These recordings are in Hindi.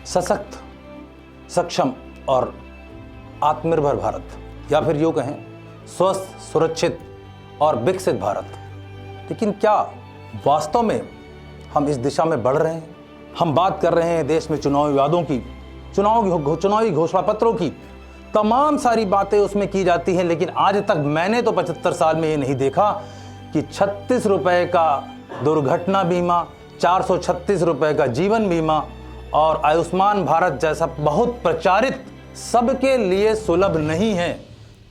सशक्त, सक्षम और आत्मनिर्भर भारत, या फिर यूँ कहें स्वस्थ, सुरक्षित और विकसित भारत। लेकिन क्या वास्तव में हम इस दिशा में बढ़ रहे हैं? हम बात कर रहे हैं देश में चुनावी वादों की, चुनावी घोषणा पत्रों की, तमाम सारी बातें उसमें की जाती हैं, लेकिन आज तक मैंने तो 75 साल में ये नहीं देखा कि 36 रुपए का दुर्घटना बीमा, 436 रुपए का जीवन बीमा और आयुष्मान भारत जैसा बहुत प्रचारित, सबके लिए सुलभ नहीं है।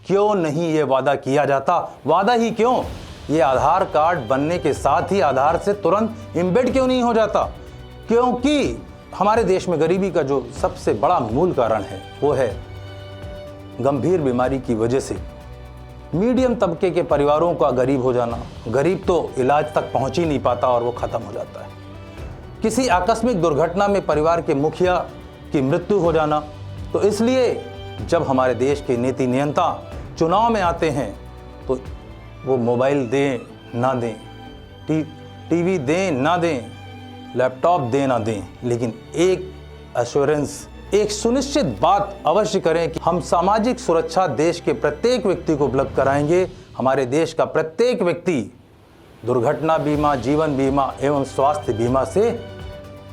क्यों नहीं ये वादा किया जाता? वादा ही क्यों, ये आधार कार्ड बनने के साथ ही आधार से तुरंत एम्बेड क्यों नहीं हो जाता? क्योंकि हमारे देश में गरीबी का जो सबसे बड़ा मूल कारण है वो है गंभीर बीमारी की वजह से मीडियम तबके के परिवारों का गरीब हो जाना। गरीब तो इलाज तक पहुंच ही नहीं पाता और वो खत्म हो जाता है। किसी आकस्मिक दुर्घटना में परिवार के मुखिया की मृत्यु हो जाना। तो इसलिए जब हमारे देश के नीति नियंता चुनाव में आते हैं तो वो मोबाइल दें ना दें, टीवी दें ना दें, लैपटॉप दें ना दें, लेकिन एक एश्योरेंस, एक सुनिश्चित बात अवश्य करें कि हम सामाजिक सुरक्षा देश के प्रत्येक व्यक्ति को उपलब्ध कराएंगे। हमारे देश का प्रत्येक व्यक्ति दुर्घटना बीमा, जीवन बीमा एवं स्वास्थ्य बीमा से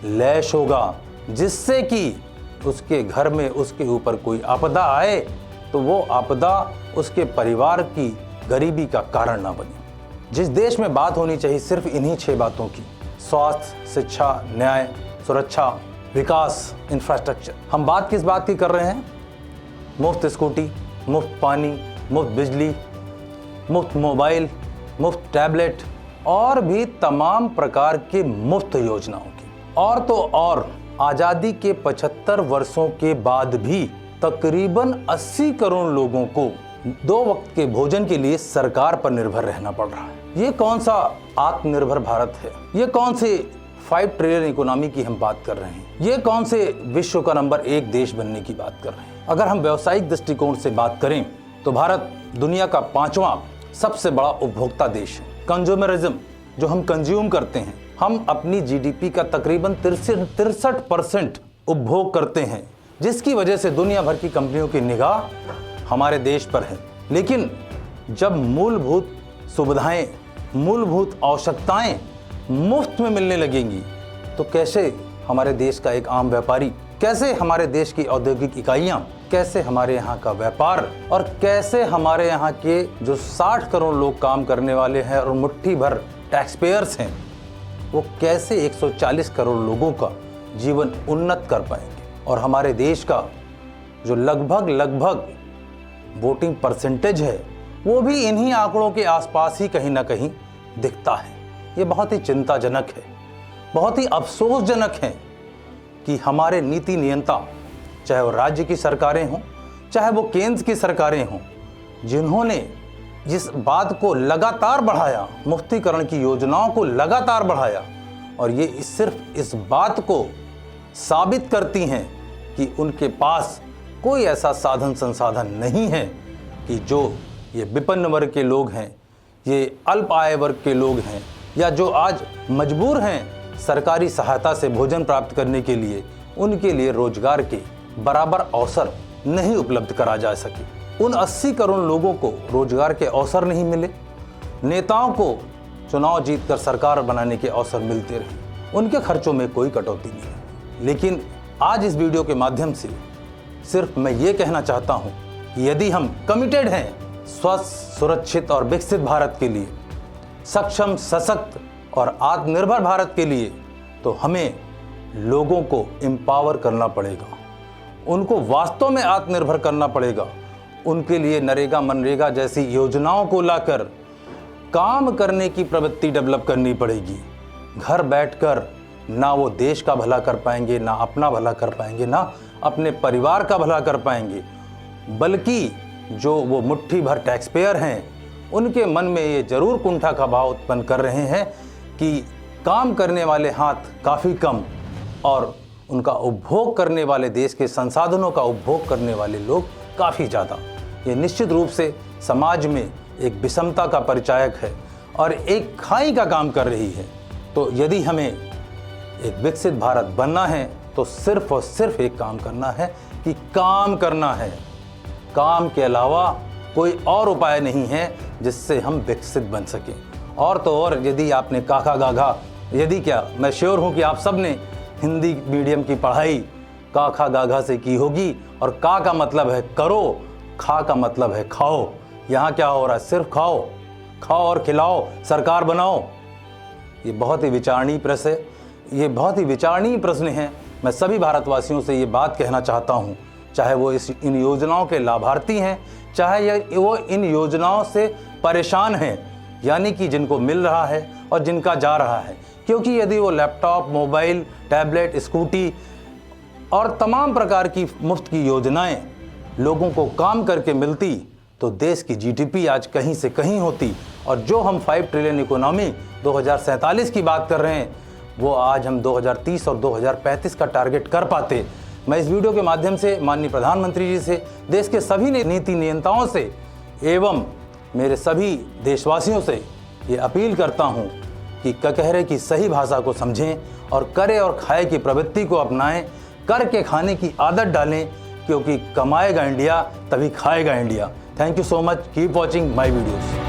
लैस होगा, जिससे कि उसके घर में उसके ऊपर कोई आपदा आए तो वो आपदा उसके परिवार की गरीबी का कारण ना बने। जिस देश में बात होनी चाहिए सिर्फ इन्हीं 6 बातों की, स्वास्थ्य, शिक्षा, न्याय, सुरक्षा, विकास, इंफ्रास्ट्रक्चर। हम बात किस बात की कर रहे हैं? मुफ्त स्कूटी, मुफ्त पानी, मुफ्त बिजली, मुफ्त मोबाइल, मुफ्त टैबलेट और भी तमाम प्रकार की मुफ्त योजनाओं की। और तो और आज़ादी के 75 वर्षों के बाद भी तकरीबन 80 करोड़ लोगों को 2 वक्त के भोजन के लिए सरकार पर निर्भर रहना पड़ रहा है। ये कौन सा आत्मनिर्भर भारत है? ये कौन से 5 ट्रिलियन इकोनॉमी की हम बात कर रहे हैं? ये कौन से विश्व का नंबर 1 देश बनने की बात कर रहे हैं? अगर हम व्यावसायिक दृष्टिकोण से बात करें तो भारत दुनिया का 5वां सबसे बड़ा उपभोक्ता देश है। कंज्यूमरिज्म, जो हम कंज्यूम करते हैं, हम अपनी जीडीपी का तकरीबन 63% उपभोग करते हैं, जिसकी वजह से दुनिया भर की कंपनियों की निगाह हमारे देश पर है। लेकिन जब मूलभूत सुविधाएं, मूलभूत आवश्यकताएं मुफ्त में मिलने लगेंगी तो कैसे हमारे देश का एक आम व्यापारी, कैसे हमारे देश की औद्योगिक इकाइयां, कैसे हमारे यहाँ का व्यापार और कैसे हमारे यहाँ के जो 60 करोड़ लोग काम करने वाले हैं और मुट्ठी भर टैक्स पेयर्स हैं, वो कैसे 140 करोड़ लोगों का जीवन उन्नत कर पाएंगे? और हमारे देश का जो लगभग वोटिंग परसेंटेज है वो भी इन्हीं आंकड़ों के आसपास ही कहीं ना कहीं दिखता है। ये बहुत ही चिंताजनक है, बहुत ही अफसोसजनक है कि हमारे नीति नियंता, चाहे वो राज्य की सरकारें हों, चाहे वो केंद्र की सरकारें हों, जिन्होंने जिस बात को लगातार बढ़ाया, मुफ्तीकरण की योजनाओं को लगातार बढ़ाया, और ये सिर्फ इस बात को साबित करती हैं कि उनके पास कोई ऐसा साधन संसाधन नहीं है कि जो ये विपन्न वर्ग के लोग हैं, ये अल्प आय वर्ग के लोग हैं, या जो आज मजबूर हैं सरकारी सहायता से भोजन प्राप्त करने के लिए, उनके लिए रोजगार के बराबर अवसर नहीं उपलब्ध करा जा सके। उन 80 करोड़ लोगों को रोजगार के अवसर नहीं मिले, नेताओं को चुनाव जीतकर सरकार बनाने के अवसर मिलते रहे, उनके खर्चों में कोई कटौती नहीं है। लेकिन आज इस वीडियो के माध्यम से सिर्फ मैं ये कहना चाहता हूँ कि यदि हम कमिटेड हैं स्वस्थ, सुरक्षित और विकसित भारत के लिए, सक्षम, सशक्त और आत्मनिर्भर भारत के लिए, तो हमें लोगों को एम्पावर करना पड़ेगा, उनको वास्तव में आत्मनिर्भर करना पड़ेगा। उनके लिए नरेगा, मनरेगा जैसी योजनाओं को लाकर काम करने की प्रवृत्ति डेवलप करनी पड़ेगी। घर बैठकर ना वो देश का भला कर पाएंगे, ना अपना भला कर पाएंगे, ना अपने परिवार का भला कर पाएंगे, बल्कि जो वो मुट्ठी भर टैक्स पेयर हैं, उनके मन में ये जरूर कुंठा का भाव उत्पन्न कर रहे हैं कि काम करने वाले हाथ काफ़ी कम और उनका उपभोग करने वाले, देश के संसाधनों का उपभोग करने वाले लोग काफ़ी ज़्यादा। ये निश्चित रूप से समाज में एक विषमता का परिचायक है और एक खाई का काम कर रही है। तो यदि हमें एक विकसित भारत बनना है तो सिर्फ और सिर्फ एक काम करना है कि काम करना है। काम के अलावा कोई और उपाय नहीं है जिससे हम विकसित बन सकें। और तो और यदि आपने काका गाघा, यदि क्या, मैं श्योर हूँ कि आप सब ने हिंदी मीडियम की पढ़ाई काका गाघा से की होगी। और का मतलब है करो, खा का मतलब है खाओ। यहाँ क्या हो रहा है? सिर्फ खाओ, खाओ और खिलाओ, सरकार बनाओ। ये बहुत ही विचारणीय प्रश्न है, ये बहुत ही विचारणीय प्रश्न है। मैं सभी भारतवासियों से ये बात कहना चाहता हूँ, चाहे वो इन योजनाओं के लाभार्थी हैं, चाहे वो इन योजनाओं से परेशान हैं, यानी कि जिनको मिल रहा है और जिनका जा रहा है। क्योंकि यदि वो लैपटॉप, मोबाइल, टैबलेट, स्कूटी और तमाम प्रकार की मुफ्त की योजनाएं लोगों को काम करके मिलती तो देश की जीडीपी आज कहीं से कहीं होती। और जो हम 5 ट्रिलियन इकोनॉमी 2047 की बात कर रहे हैं, वो आज हम 2030 और 2035 का टारगेट कर पाते। मैं इस वीडियो के माध्यम से माननीय प्रधानमंत्री जी से, देश के सभी नीति नियंताओं से एवं मेरे सभी देशवासियों से ये अपील करता हूँ कि ककहरे की सही भाषा को समझें और करे और खाए की प्रवृत्ति को अपनाएं, करके खाने की आदत डालें, क्योंकि कमाएगा इंडिया तभी खाएगा India. Thank you so much. Keep watching my videos.